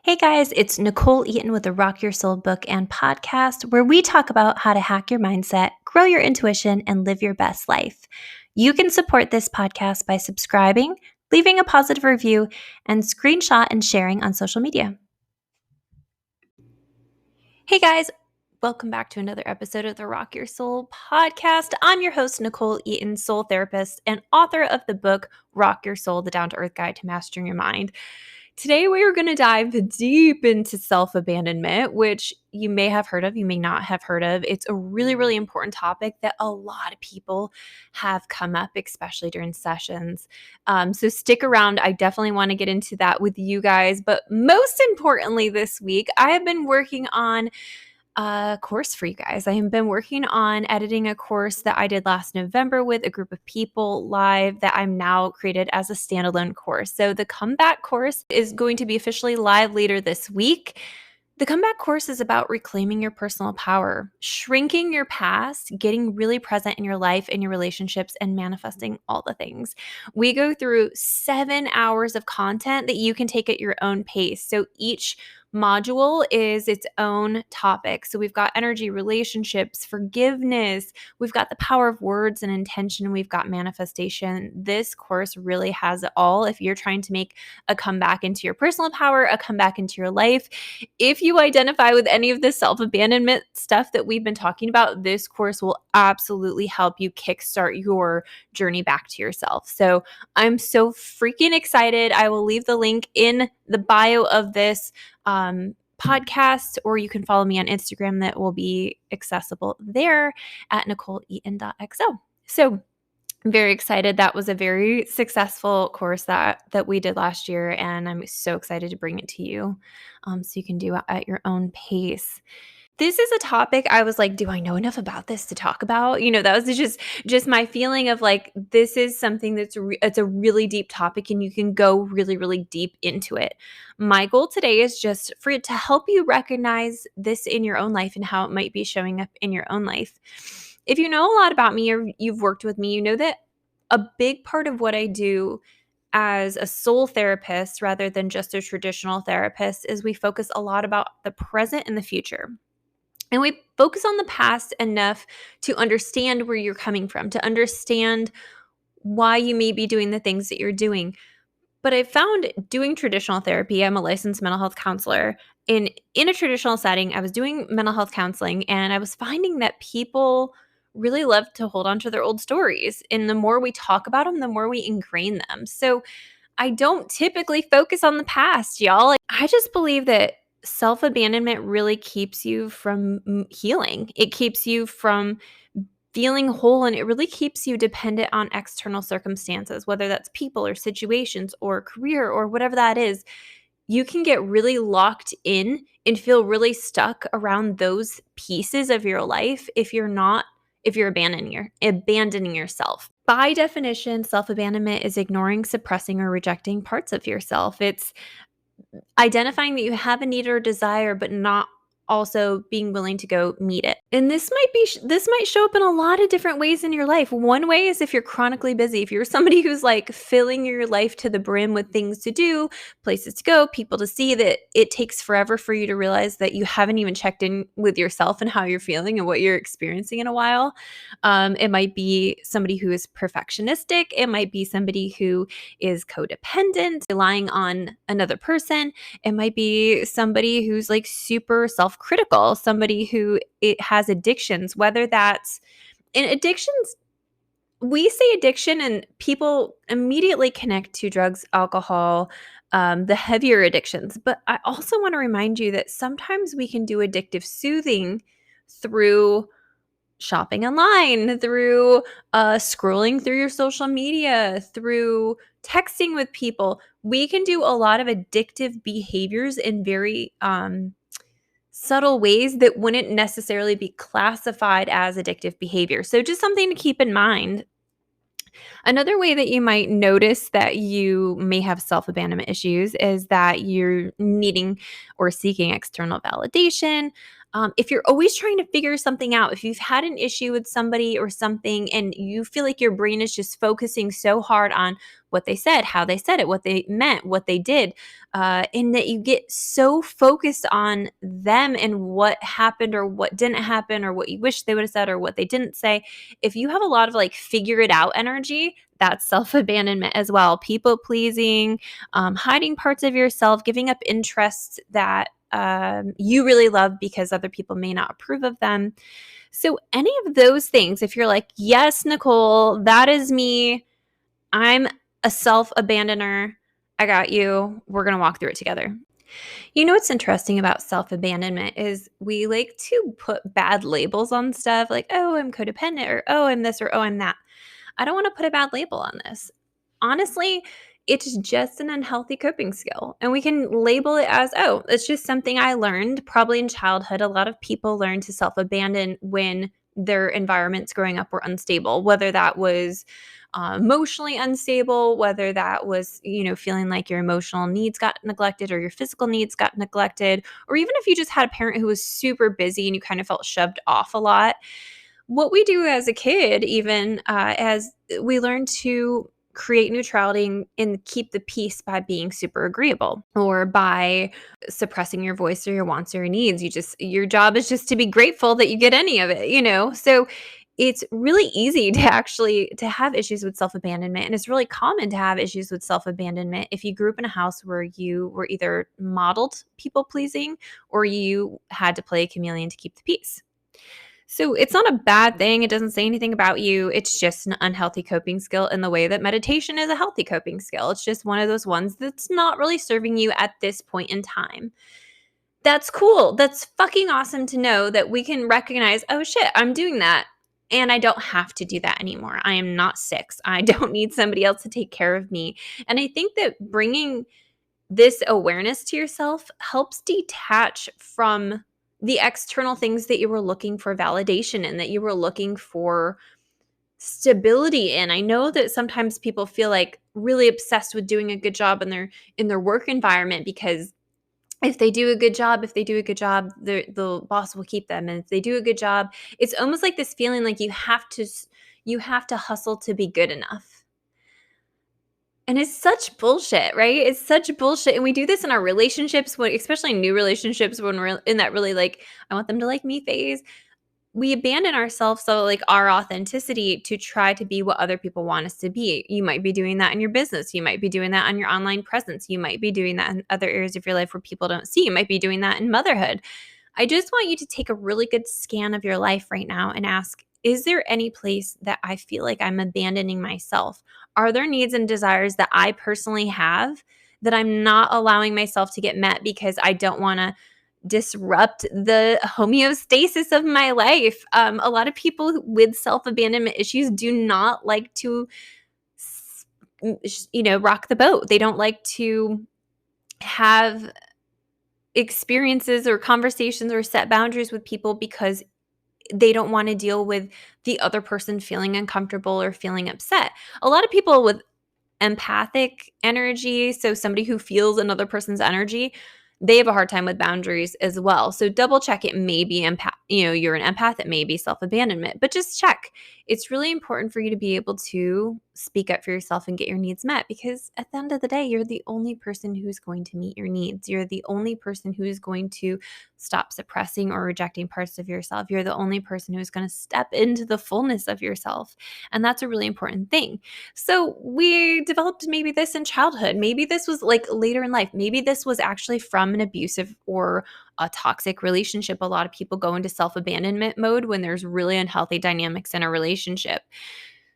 Hey guys, it's Nichole Eaton with the Rock Your Soul book and podcast, where we talk about how to hack your mindset, grow your intuition, and live your best life. You can support this podcast by subscribing, leaving a positive review, and screenshot and sharing on social media. Hey guys, welcome back to another episode of the Rock Your Soul podcast. I'm your host, Nichole Eaton, soul therapist and author of the book Rock Your Soul, the Down to Earth Guide to Mastering Your Mind. Today, we are going to dive deep into self-abandonment, which you may have heard of, you may not have heard of. It's a really, really important topic that a lot of people have come up, especially during sessions. So stick around. I definitely want to get into that with you guys. But most importantly, this week, I have been working on a course for you guys. I have been working on editing a course that I did last November with a group of people live that I'm now created as a standalone course. So the comeback course is going to be officially live later this week. The comeback course is about reclaiming your personal power, shrinking your past, getting really present in your life and your relationships, and manifesting all the things. We go through 7 hours of content that you can take at your own pace. So each module is its own topic. So we've got energy, relationships, forgiveness, we've got the power of words and intention, we've got manifestation. This course really has it all if you're trying to make a comeback into your personal power, a comeback into your life. If you identify with any of the self-abandonment stuff that we've been talking about, this course will absolutely help you kickstart your journey back to yourself. So I'm so freaking excited. I will leave the link in the bio of this podcast, or you can follow me on Instagram. That will be accessible there at nicoleeaton.xo. So I'm very excited. That was a very successful course that we did last year, and I'm so excited to bring it to you so you can do it at your own pace. This is a topic I was like, do I know enough about this to talk about? That was just my feeling of like, this is something it's a really deep topic and you can go really, really deep into it. My goal today is just for it to help you recognize this in your own life and how it might be showing up in your own life. If you know a lot about me or you've worked with me, you know that a big part of what I do as a soul therapist rather than just a traditional therapist is we focus a lot about the present and the future. And we focus on the past enough to understand where you're coming from, to understand why you may be doing the things that you're doing. But I found doing traditional therapy, I'm a licensed mental health counselor, and in a traditional setting, I was doing mental health counseling, and I was finding that people really love to hold on to their old stories. And the more we talk about them, the more we ingrain them. So I don't typically focus on the past, y'all. I just believe that self-abandonment really keeps you from healing. It keeps you from feeling whole, and it really keeps you dependent on external circumstances, whether that's people or situations or career or whatever that is. You can get really locked in and feel really stuck around those pieces of your life if you're abandoning yourself. By definition, self-abandonment is ignoring, suppressing, or rejecting parts of yourself. It's identifying that you have a need or desire, but not also being willing to go meet it. And this might show up in a lot of different ways in your life. One way is if you're chronically busy. If you're somebody who's like filling your life to the brim with things to do, places to go, people to see, that it takes forever for you to realize that you haven't even checked in with yourself and how you're feeling and what you're experiencing in a while. It might be somebody who is perfectionistic. It might be somebody who is codependent, relying on another person. It might be somebody who's like super self-critical, somebody who has addictions, whether that's in addictions. We say addiction and people immediately connect to drugs, alcohol, the heavier addictions. But I also want to remind you that sometimes we can do addictive soothing through shopping online, through scrolling through your social media, through texting with people. We can do a lot of addictive behaviors in very subtle ways that wouldn't necessarily be classified as addictive behavior. So just something to keep in mind. Another way that you might notice that you may have self-abandonment issues is that you're needing or seeking external validation. If you're always trying to figure something out, if you've had an issue with somebody or something and you feel like your brain is just focusing so hard on what they said, how they said it, what they meant, what they did, and that you get so focused on them and what happened or what didn't happen or what you wish they would have said or what they didn't say. If you have a lot of like figure it out energy, that's self-abandonment as well. People pleasing, hiding parts of yourself, giving up interests that you really love because other people may not approve of them. So, any of those things, if you're like, yes, Nichole, that is me, I'm a self abandoner, I got you, we're going to walk through it together. You know what's interesting about self abandonment is we like to put bad labels on stuff like, oh, I'm codependent, or oh, I'm this, or oh, I'm that. I don't want to put a bad label on this. Honestly, it's just an unhealthy coping skill. And we can label it as, oh, it's just something I learned probably in childhood. A lot of people learn to self abandon when their environments growing up were unstable, whether that was emotionally unstable, whether that was, feeling like your emotional needs got neglected or your physical needs got neglected, or even if you just had a parent who was super busy and you kind of felt shoved off a lot. What we do as a kid, even as we learn to create neutrality and keep the peace by being super agreeable or by suppressing your voice or your wants or your needs. Your job is just to be grateful that you get any of it. So it's really easy to have issues with self-abandonment, and it's really common to have issues with self-abandonment if you grew up in a house where you were either modeled people pleasing or you had to play a chameleon to keep the peace. So it's not a bad thing. It doesn't say anything about you. It's just an unhealthy coping skill in the way that meditation is a healthy coping skill. It's just one of those ones that's not really serving you at this point in time. That's cool. That's fucking awesome to know that we can recognize, oh shit, I'm doing that. And I don't have to do that anymore. I am not 6. I don't need somebody else to take care of me. And I think that bringing this awareness to yourself helps detach from the external things that you were looking for validation in, that you were looking for stability in. I know that sometimes people feel like really obsessed with doing a good job in their work environment because if they do a good job, the boss will keep them. And if they do a good job, it's almost like this feeling like you have to hustle to be good enough. And it's such bullshit, right? It's such bullshit. And we do this in our relationships, especially new relationships, when we're in that really like, I want them to like me phase. We abandon ourselves, so like our authenticity, to try to be what other people want us to be. You might be doing that in your business. You might be doing that on your online presence. You might be doing that in other areas of your life where people don't see. You might be doing that in motherhood. I just want you to take a really good scan of your life right now and ask, is there any place that I feel like I'm abandoning myself? Are there needs and desires that I personally have that I'm not allowing myself to get met because I don't want to disrupt the homeostasis of my life? A lot of people with self-abandonment issues do not like to, rock the boat. They don't like to have experiences or conversations or set boundaries with people because they don't want to deal with the other person feeling uncomfortable or feeling upset. A lot of people with empathic energy, so somebody who feels another person's energy, they have a hard time with boundaries as well. So double check. It may be you're an empath. It may be self-abandonment, but just check. It's really important for you to be able to speak up for yourself and get your needs met, because at the end of the day, you're the only person who's going to meet your needs. You're the only person who is going to stop suppressing or rejecting parts of yourself. You're the only person who's going to step into the fullness of yourself. And that's a really important thing. So we developed maybe this in childhood. Maybe this was like later in life. Maybe this was actually from an abusive or a toxic relationship. A lot of people go into self-abandonment mode when there's really unhealthy dynamics in a relationship.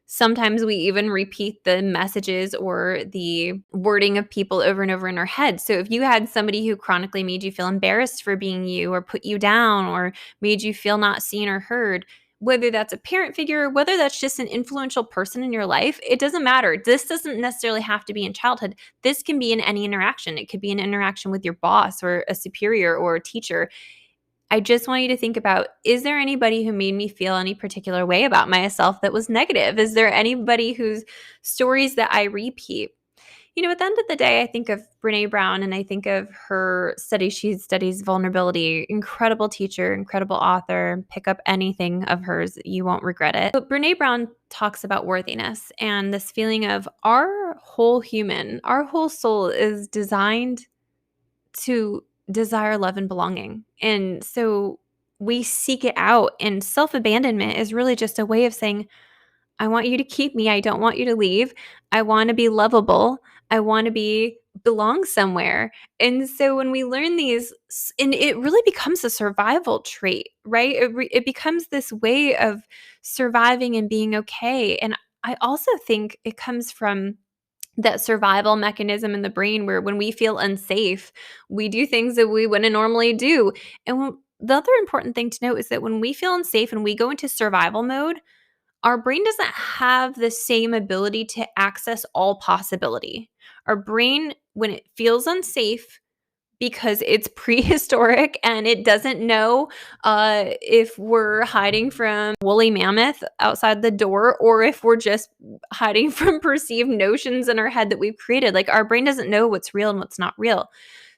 Sometimes we even repeat the messages or the wording of people over and over in our head. So if you had somebody who chronically made you feel embarrassed for being you, or put you down, or made you feel not seen or heard, whether that's a parent figure, whether that's just an influential person in your life, it doesn't matter. This doesn't necessarily have to be in childhood. This can be in any interaction. It could be an interaction with your boss or a superior or a teacher. I just want you to think about, is there anybody who made me feel any particular way about myself that was negative? Is there anybody whose stories that I repeat? At the end of the day, I think of Brene Brown and I think of her study. She studies vulnerability. Incredible teacher, incredible author. Pick up anything of hers, you won't regret it. But Brene Brown talks about worthiness and this feeling of our whole soul is designed to desire love and belonging. And so we seek it out. And self-abandonment is really just a way of saying, I want you to keep me. I don't want you to leave. I want to be lovable. I want to belong somewhere. And so when we learn these, and it really becomes a survival trait, right? It becomes this way of surviving and being okay. And I also think it comes from that survival mechanism in the brain where when we feel unsafe, we do things that we wouldn't normally do. And the other important thing to note is that when we feel unsafe and we go into survival mode, our brain doesn't have the same ability to access all possibility. Our brain, when it feels unsafe, because it's prehistoric and it doesn't know if we're hiding from woolly mammoth outside the door or if we're just hiding from perceived notions in our head that we've created. Like our brain doesn't know what's real and what's not real.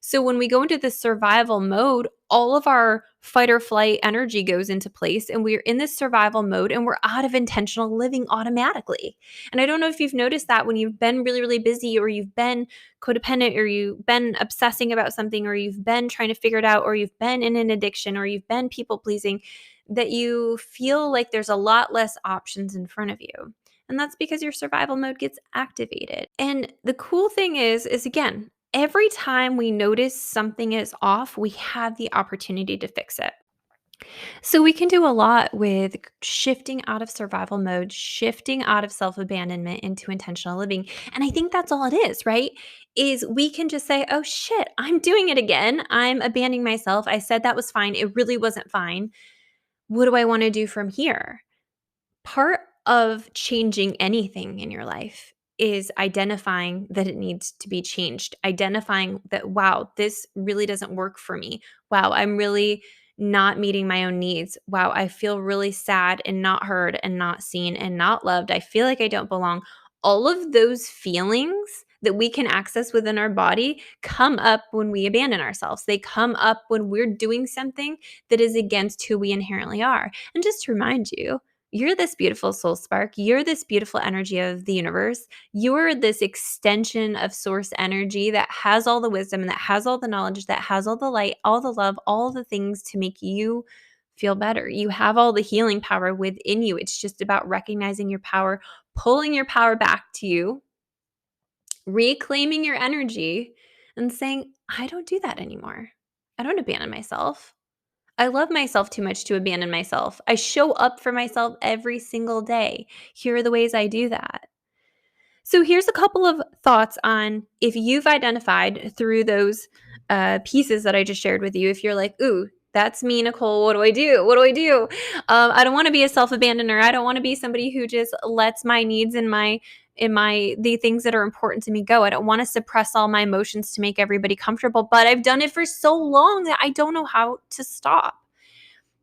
So when we go into this survival mode, all of our fight or flight energy goes into place and we're in this survival mode and we're out of intentional living automatically. And I don't know if you've noticed that when you've been really, really busy or you've been codependent or you've been obsessing about something or you've been trying to figure it out or you've been in an addiction or you've been people pleasing, that you feel like there's a lot less options in front of you. And that's because your survival mode gets activated. And the cool thing is again, every time we notice something is off, we have the opportunity to fix it. So we can do a lot with shifting out of survival mode, shifting out of self-abandonment into intentional living. And I think that's all it is, right? Is we can just say, "Oh shit, I'm doing it again. I'm abandoning myself. I said that was fine. It really wasn't fine. What do I want to do from here?" Part of changing anything in your life is identifying that it needs to be changed, identifying that, wow, this really doesn't work for me. Wow, I'm really not meeting my own needs. Wow, I feel really sad and not heard and not seen and not loved. I feel like I don't belong. All of those feelings that we can access within our body come up when we abandon ourselves. They come up when we're doing something that is against who we inherently are. And just to remind you, you're this beautiful soul spark. You're this beautiful energy of the universe. You're this extension of source energy that has all the wisdom and that has all the knowledge, that has all the light, all the love, all the things to make you feel better. You have all the healing power within you. It's just about recognizing your power, pulling your power back to you, reclaiming your energy, and saying, I don't do that anymore. I don't abandon myself. I love myself too much to abandon myself. I show up for myself every single day. Here are the ways I do that. So, here's a couple of thoughts on if you've identified through those pieces that I just shared with you. If you're like, ooh, that's me, Nichole. What do I do? What do I do? I don't want to be a self-abandoner. I don't want to be somebody who just lets my needs and the things that are important to me go. I don't want to suppress all my emotions to make everybody comfortable, but I've done it for so long that I don't know how to stop.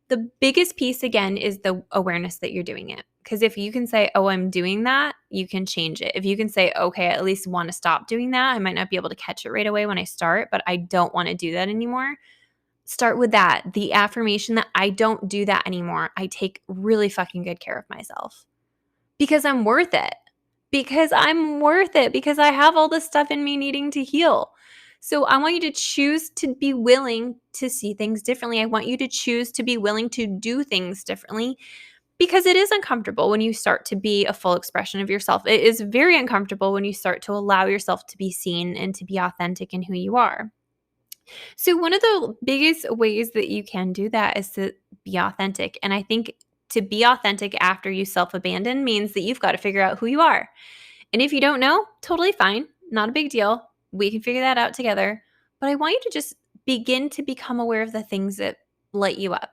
The biggest piece again is the awareness that you're doing it. Because if you can say, oh, I'm doing that, you can change it. If you can say, okay, I at least want to stop doing that. I might not be able to catch it right away when I start, but I don't want to do that anymore. Start with that. The affirmation that I don't do that anymore. I take really fucking good care of myself because I'm worth it. Because I'm worth it. Because I have all this stuff in me needing to heal. So I want you to choose to be willing to see things differently. I want you to choose to be willing to do things differently because it is uncomfortable when you start to be a full expression of yourself. It is very uncomfortable when you start to allow yourself to be seen and to be authentic in who you are. So one of the biggest ways that you can do that is to be authentic. And I think to be authentic after you self-abandon means that you've got to figure out who you are. And if you don't know, totally fine. Not a big deal. We can figure that out together. But I want you to just begin to become aware of the things that light you up.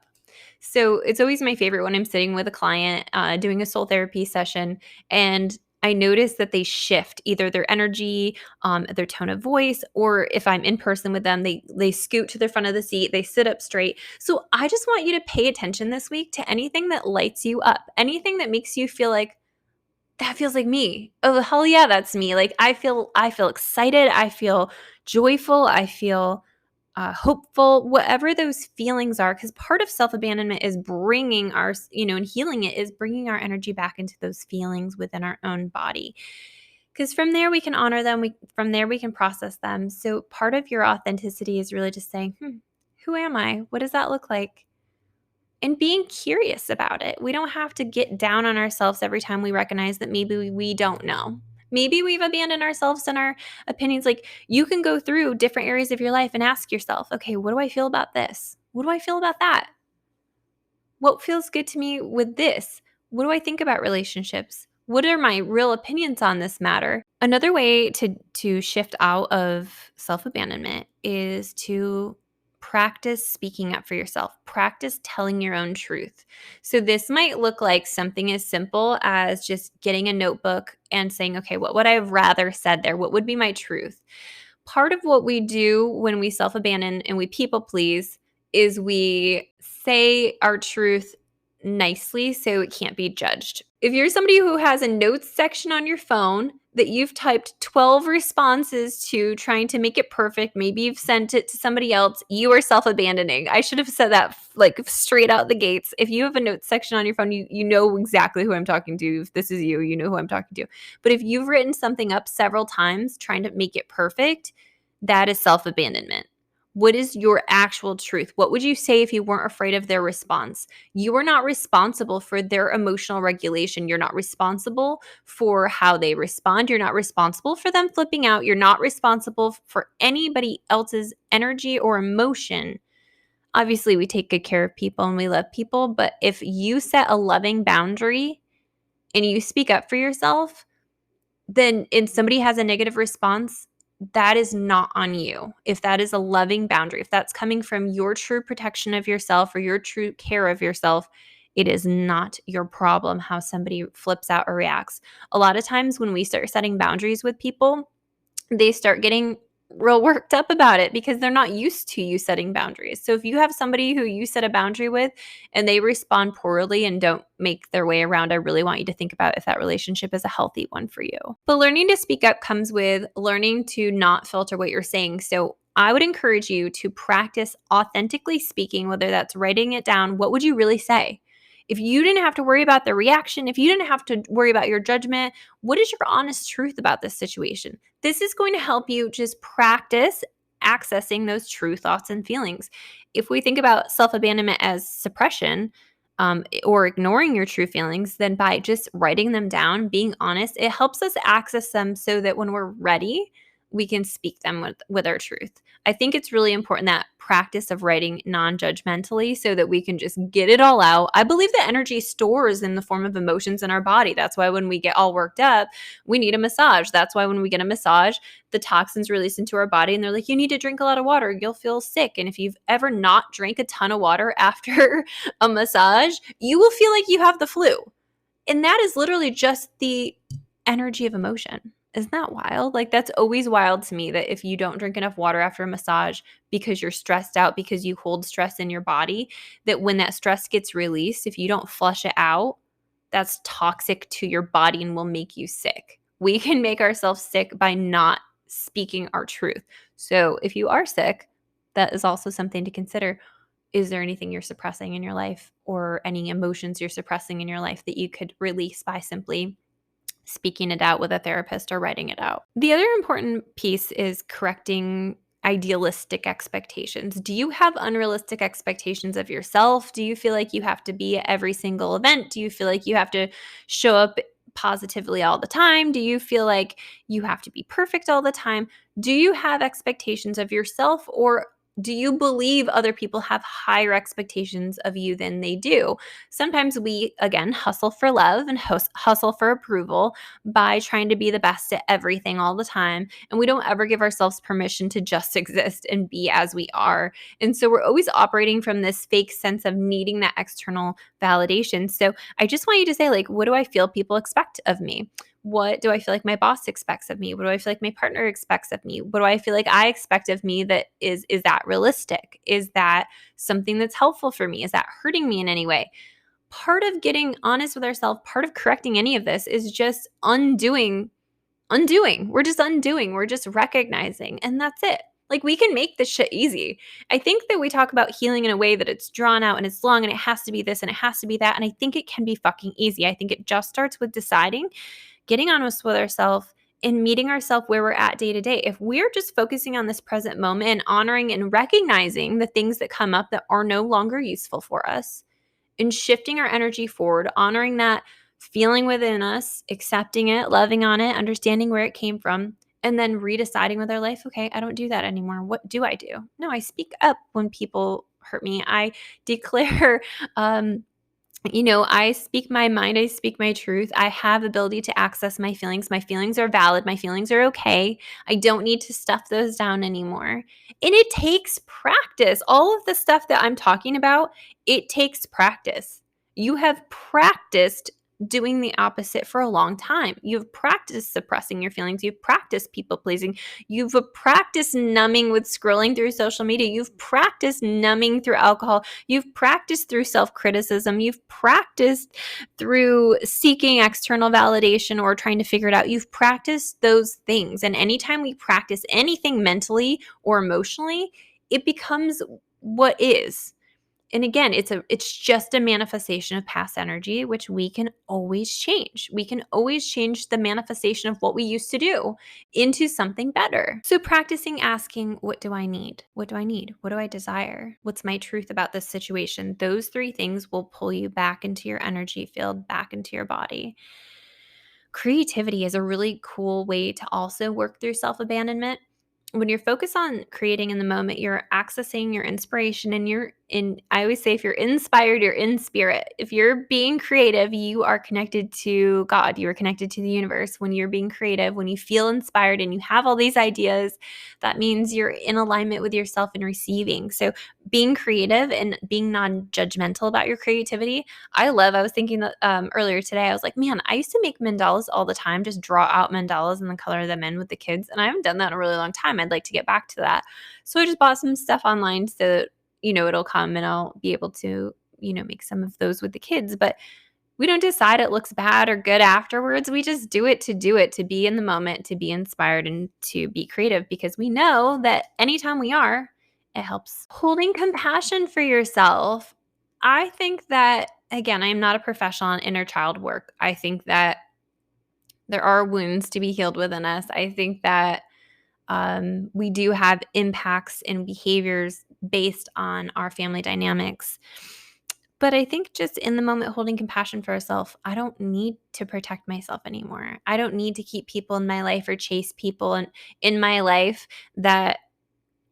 So it's always my favorite when I'm sitting with a client doing a soul therapy session and I notice that they shift either their energy, their tone of voice, or if I'm in person with them, they scoot to the front of the seat, they sit up straight. So I just want you to pay attention this week to anything that lights you up, anything that makes you feel like, that feels like me. Oh, hell yeah, that's me. Like I feel excited. I feel joyful. I feel hopeful, whatever those feelings are, because part of self-abandonment is bringing our, and healing it is bringing our energy back into those feelings within our own body. Because from there we can honor them. From there we can process them. So part of your authenticity is really just saying, who am I? What does that look like? And being curious about it. We don't have to get down on ourselves every time we recognize that maybe we don't know. Maybe we've abandoned ourselves and our opinions. Like you can go through different areas of your life and ask yourself, okay, what do I feel about this? What do I feel about that? What feels good to me with this? What do I think about relationships? What are my real opinions on this matter? Another way to shift out of self-abandonment is to practice speaking up for yourself. Practice telling your own truth. So this might look like something as simple as just getting a notebook and saying, okay, what would I have rather said there? What would be my truth? Part of what we do when we self-abandon and we people please is we say our truth nicely so it can't be judged. If you're somebody who has a notes section on your phone that you've typed 12 responses to trying to make it perfect, maybe you've sent it to somebody else, you are self-abandoning. I should have said that like straight out the gates. If you have a notes section on your phone, you know exactly who I'm talking to. If this is you, you know who I'm talking to. But if you've written something up several times trying to make it perfect, that is self-abandonment. What is your actual truth? What would you say if you weren't afraid of their response? You are not responsible for their emotional regulation. You're not responsible for how they respond. You're not responsible for them flipping out. You're not responsible for anybody else's energy or emotion. Obviously, we take good care of people and we love people, but if you set a loving boundary and you speak up for yourself, then and somebody has a negative response, that is not on you. If that is a loving boundary, if that's coming from your true protection of yourself or your true care of yourself, it is not your problem how somebody flips out or reacts. A lot of times when we start setting boundaries with people, they start getting real worked up about it because they're not used to you setting boundaries. So if you have somebody who you set a boundary with and they respond poorly and don't make their way around, I really want you to think about if that relationship is a healthy one for you. But learning to speak up comes with learning to not filter what you're saying. So I would encourage you to practice authentically speaking, whether that's writing it down. What would you really say? If you didn't have to worry about the reaction, if you didn't have to worry about your judgment, what is your honest truth about this situation? This is going to help you just practice accessing those true thoughts and feelings. If we think about self-abandonment as suppression or ignoring your true feelings, then by just writing them down, being honest, it helps us access them so that when we're ready, we can speak them with our truth. I think it's really important that practice of writing non-judgmentally so that we can just get it all out. I believe that energy stores in the form of emotions in our body. That's why when we get all worked up, we need a massage. That's why when we get a massage, the toxins release into our body and they're like, you need to drink a lot of water. You'll feel sick. And if you've ever not drank a ton of water after a massage, you will feel like you have the flu. And that is literally just the energy of emotion. Isn't that wild? Like that's always wild to me that if you don't drink enough water after a massage because you're stressed out, because you hold stress in your body, that when that stress gets released, if you don't flush it out, that's toxic to your body and will make you sick. We can make ourselves sick by not speaking our truth. So if you are sick, that is also something to consider. Is there anything you're suppressing in your life or any emotions you're suppressing in your life that you could release by simply speaking it out with a therapist or writing it out? The other important piece is correcting idealistic expectations. Do you have unrealistic expectations of yourself? Do you feel like you have to be at every single event? Do you feel like you have to show up positively all the time? Do you feel like you have to be perfect all the time? Do you have expectations of yourself, or do you believe other people have higher expectations of you than they do? Sometimes we, again, hustle for love and hustle for approval by trying to be the best at everything all the time. And we don't ever give ourselves permission to just exist and be as we are. And so we're always operating from this fake sense of needing that external validation. So I just want you to say, like, what do I feel people expect of me? What do I feel like my boss expects of me? What do I feel like my partner expects of me? What do I feel like I expect of me that is that realistic? Is that something that's helpful for me? Is that hurting me in any way? part of getting honest with ourselves, part of correcting any of this is just undoing. We're just undoing. We're just recognizing, and that's it. Like, we can make this shit easy. I think that we talk about healing in a way that it's drawn out and it's long and it has to be this and it has to be that. And I think it can be fucking easy. I think it just starts with deciding, getting honest with ourselves, and meeting ourselves where we're at day to day. If we're just focusing on this present moment and honoring and recognizing the things that come up that are no longer useful for us, and shifting our energy forward, honoring that feeling within us, accepting it, loving on it, understanding where it came from, and then redeciding with our life, okay, I don't do that anymore. What do I do? No, I speak up when people hurt me. I declare I speak my mind, I speak my truth. I have ability to access my feelings. My feelings are valid. My feelings are okay. I don't need to stuff those down anymore. And it takes practice. All of the stuff that I'm talking about, it takes practice. You have practiced doing the opposite for a long time. You've practiced suppressing your feelings. You've practiced people pleasing. You've practiced numbing with scrolling through social media. You've practiced numbing through alcohol. You've practiced through self-criticism. You've practiced through seeking external validation or trying to figure it out. You've practiced those things. And anytime we practice anything mentally or emotionally, it becomes what is. And again, it's just a manifestation of past energy, which we can always change. We can always change the manifestation of what we used to do into something better. So practicing asking, what do I need? What do I need? What do I desire? What's my truth about this situation? Those three things will pull you back into your energy field, back into your body. Creativity is a really cool way to also work through self-abandonment. When you're focused on creating in the moment, you're accessing your inspiration, and I always say, if you're inspired, you're in spirit. If you're being creative, you are connected to God. You are connected to the universe. When you're being creative, when you feel inspired and you have all these ideas, that means you're in alignment with yourself and receiving. So being creative and being non-judgmental about your creativity, I was thinking that earlier today, I was like, man, I used to make mandalas all the time, just draw out mandalas and then color them in with the kids. And I haven't done that in a really long time. I'd like to get back to that. So I just bought some stuff online so that, it'll come and I'll be able to, make some of those with the kids. But we don't decide it looks bad or good afterwards. We just do it, to be in the moment, to be inspired, and to be creative, because we know that anytime we are, it helps. Holding compassion for yourself. I think that, again, I am not a professional in inner child work. I think that there are wounds to be healed within us. I think that we do have impacts and behaviors based on our family dynamics. But I think just in the moment, holding compassion for ourselves, I don't need to protect myself anymore. I don't need to keep people in my life or chase people in my life that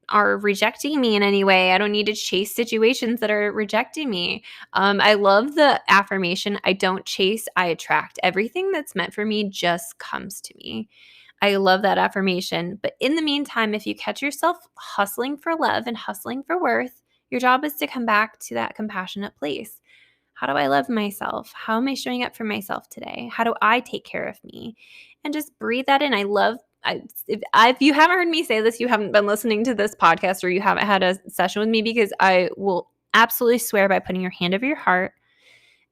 are rejecting me in any way. I don't need to chase situations that are rejecting me. I love the affirmation, I don't chase, I attract. Everything that's meant for me just comes to me. I love that affirmation. But in the meantime, if you catch yourself hustling for love and hustling for worth, your job is to come back to that compassionate place. How do I love myself? How am I showing up for myself today? How do I take care of me? And just breathe that in. If you haven't heard me say this, you haven't been listening to this podcast, or you haven't had a session with me, because I will absolutely swear by putting your hand over your heart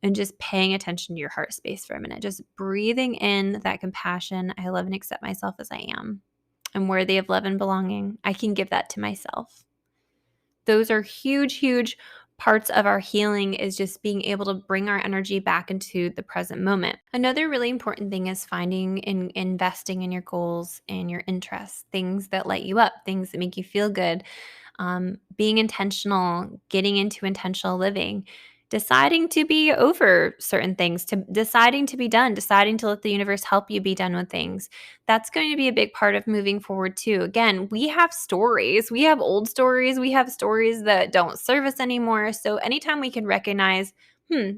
and just paying attention to your heart space for a minute, just breathing in that compassion. I love and accept myself as I am. I'm worthy of love and belonging. I can give that to myself. Those are huge, huge parts of our healing, is just being able to bring our energy back into the present moment. Another really important thing is finding and investing in your goals and your interests, things that light you up, things that make you feel good, being intentional, getting into intentional living, deciding to be over certain things, deciding to be done, deciding to let the universe help you be done with things. That's going to be a big part of moving forward too. Again, we have stories, we have old stories, we have stories that don't serve us anymore. So anytime we can recognize,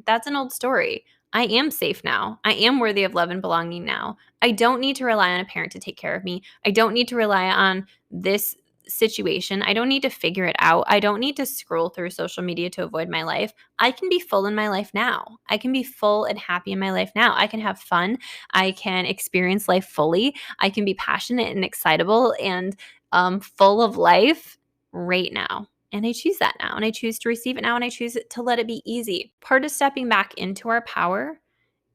that's an old story. I am safe now. I am worthy of love and belonging now. I don't need to rely on a parent to take care of me. I don't need to rely on this situation. I don't need to figure it out. I don't need to scroll through social media to avoid my life. I can be full in my life now. I can be full and happy in my life now. I can have fun. I can experience life fully. I can be passionate and excitable and full of life right now. And I choose that now, and I choose to receive it now, and I choose to let it be easy. Part of stepping back into our power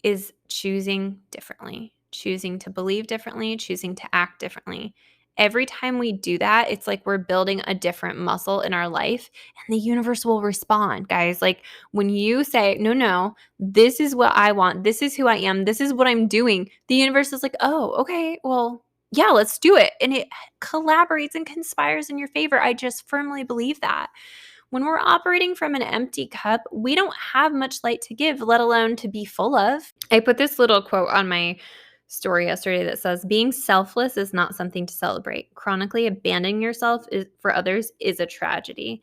is choosing differently, choosing to believe differently, choosing to act differently. Every time we do that, it's like we're building a different muscle in our life, and the universe will respond, guys. Like when you say, no, no, this is what I want, this is who I am, this is what I'm doing, the universe is like, oh, okay, well, yeah, let's do it. And it collaborates and conspires in your favor. I just firmly believe that. When we're operating from an empty cup, we don't have much light to give, let alone to be full of. I put this little quote on my story yesterday that says, being selfless is not something to celebrate. Chronically abandoning yourself for others is a tragedy.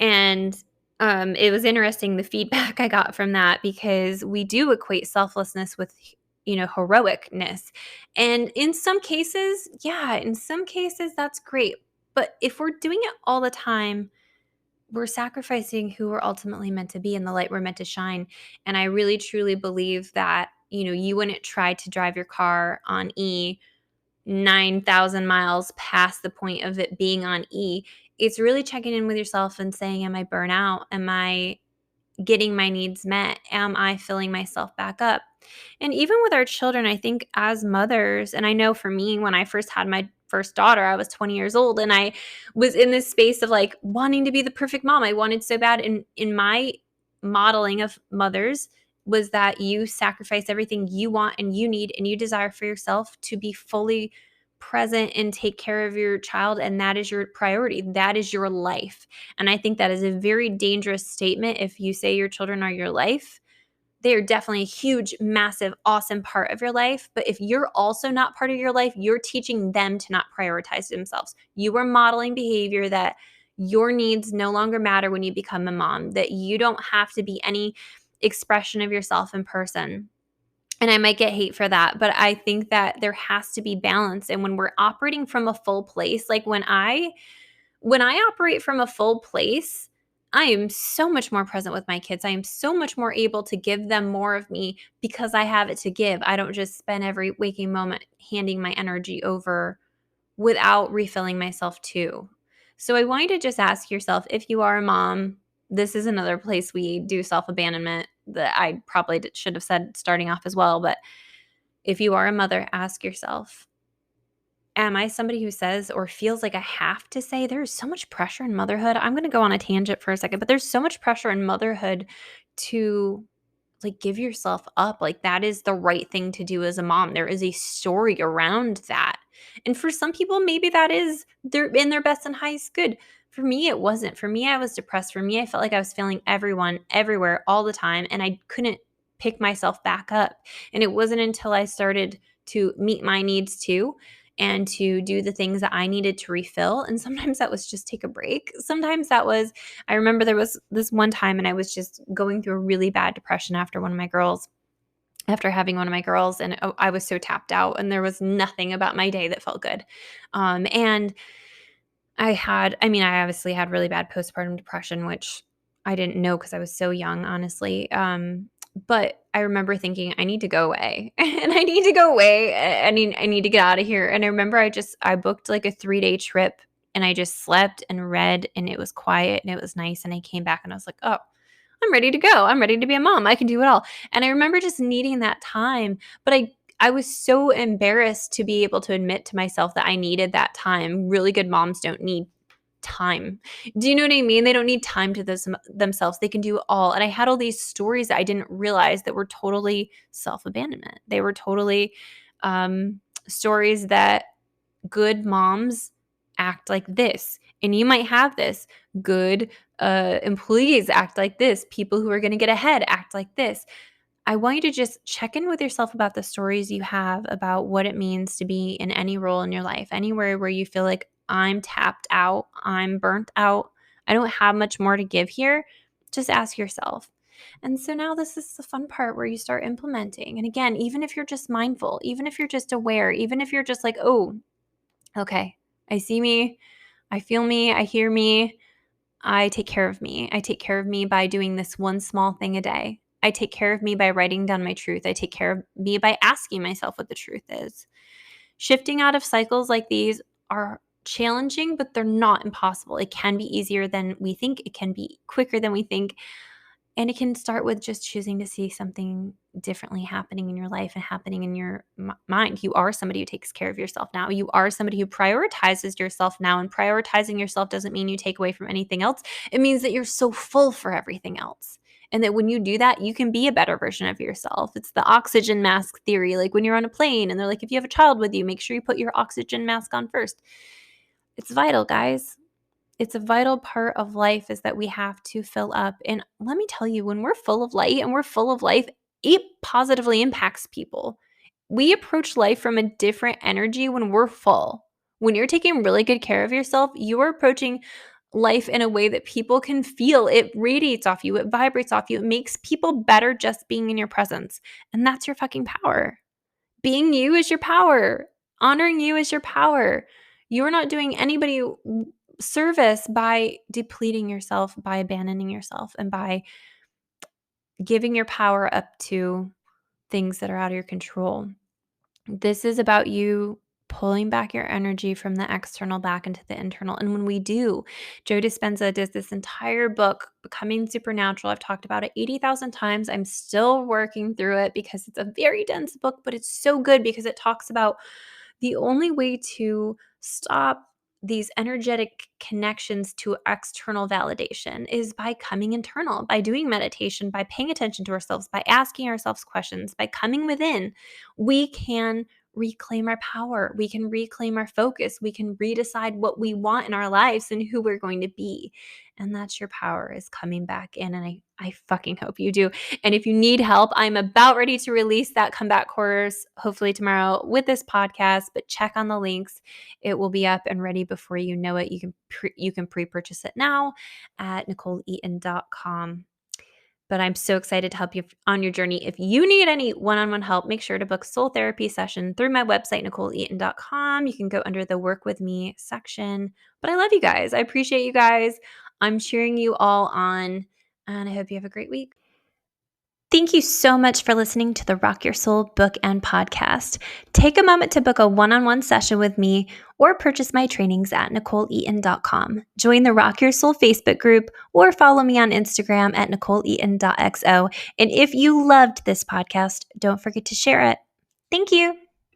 And it was interesting, the feedback I got from that, because we do equate selflessness with, heroicness. And in some cases, that's great. But if we're doing it all the time, we're sacrificing who we're ultimately meant to be and the light we're meant to shine. And I really truly believe that, you wouldn't try to drive your car on E 9,000 miles past the point of it being on E. It's really checking in with yourself and saying, am I burnout? Am I getting my needs met? Am I filling myself back up? And even with our children, I think as mothers, and I know for me, when I first had my first daughter, I was 20 years old, and I was in this space of like wanting to be the perfect mom. I wanted so bad. And in my modeling of mothers was that you sacrifice everything you want and you need and you desire for yourself to be fully present and take care of your child, and that is your priority. That is your life. And I think that is a very dangerous statement. If you say your children are your life, they are definitely a huge, massive, awesome part of your life. But if you're also not part of your life, you're teaching them to not prioritize themselves. You are modeling behavior that your needs no longer matter when you become a mom, that you don't have to be any expression of yourself in person. And I might get hate for that, but I think that there has to be balance. And when we're operating from a full place, like when I operate from a full place, I am so much more present with my kids. I am so much more able to give them more of me because I have it to give. I don't just spend every waking moment handing my energy over without refilling myself too. So I want you to just ask yourself, if you are a mom, this is another place we do self-abandonment that I probably should have said starting off as well. But if you are a mother, ask yourself, am I somebody who says or feels like I have to say? There's so much pressure in motherhood. I'm going to go on a tangent for a second, but there's so much pressure in motherhood to like give yourself up. Like that is the right thing to do as a mom. There is a story around that. And for some people, maybe that is they're in their best and highest good. For me, it wasn't. For me, I was depressed. For me, I felt like I was failing everyone, everywhere, all the time. And I couldn't pick myself back up. And it wasn't until I started to meet my needs too and to do the things that I needed to refill. And sometimes that was just take a break. Sometimes that was, I remember there was this one time and I was just going through a really bad depression after having one of my girls, and I was so tapped out and there was nothing about my day that felt good. And I obviously had really bad postpartum depression, which I didn't know because I was so young, honestly. But I remember thinking, I need to go away and I need to go away. I need to get out of here. And I remember I booked like a 3-day trip and I just slept and read and it was quiet and it was nice. And I came back and I was like, oh, I'm ready to go. I'm ready to be a mom. I can do it all. And I remember just needing that time, but I was so embarrassed to be able to admit to myself that I needed that time. Really good moms don't need time. Do you know what I mean? They don't need time to themselves. They can do it all. And I had all these stories that I didn't realize that were totally self-abandonment. They were totally stories that good moms act like this. And you might have this. Good employees act like this. People who are going to get ahead act like this. I want you to just check in with yourself about the stories you have about what it means to be in any role in your life, anywhere where you feel like I'm tapped out, I'm burnt out, I don't have much more to give here. Just ask yourself. And so now this is the fun part where you start implementing. And again, even if you're just mindful, even if you're just aware, even if you're just like, oh, okay, I see me, I feel me, I hear me, I take care of me. I take care of me by doing this one small thing a day. I take care of me by writing down my truth. I take care of me by asking myself what the truth is. Shifting out of cycles like these are challenging, but they're not impossible. It can be easier than we think. It can be quicker than we think. And it can start with just choosing to see something differently happening in your life and happening in your mind. You are somebody who takes care of yourself now. You are somebody who prioritizes yourself now. And prioritizing yourself doesn't mean you take away from anything else. It means that you're so full for everything else. And that when you do that, you can be a better version of yourself. It's the oxygen mask theory. Like when you're on a plane and they're like, if you have a child with you, make sure you put your oxygen mask on first. It's vital, guys. It's a vital part of life is that we have to fill up. And let me tell you, when we're full of light and we're full of life, it positively impacts people. We approach life from a different energy when we're full. When you're taking really good care of yourself, you are approaching life in a way that people can feel. It radiates off you, it vibrates off you, it makes people better just being in your presence. And that's your fucking power. Being you is your power. Honoring you is your power. You're not doing anybody service by depleting yourself, by abandoning yourself, and by giving your power up to things that are out of your control. This is about you pulling back your energy from the external back into the internal. And when we do, Joe Dispenza does this entire book, Becoming Supernatural. I've talked about it 80,000 times. I'm still working through it because it's a very dense book, but it's so good because it talks about the only way to stop these energetic connections to external validation is by coming internal, by doing meditation, by paying attention to ourselves, by asking ourselves questions, by coming within. We can reclaim our power. We can reclaim our focus. We can redecide what we want in our lives and who we're going to be. And that's your power is coming back in. And I fucking hope you do. And if you need help, I'm about ready to release that comeback course, hopefully tomorrow with this podcast, but check on the links. It will be up and ready before you know it. You can pre-purchase it now at NicholeEaton.com. But I'm so excited to help you on your journey. If you need any one-on-one help, make sure to book soul therapy session through my website, NicholeEaton.com. You can go under the Work With Me section. But I love you guys. I appreciate you guys. I'm cheering you all on, and I hope you have a great week. Thank you so much for listening to the Rock Your Soul book and podcast. Take a moment to book a one-on-one session with me or purchase my trainings at NicholeEaton.com. Join the Rock Your Soul Facebook group or follow me on Instagram at NicholeEaton.xo. And if you loved this podcast, don't forget to share it. Thank you.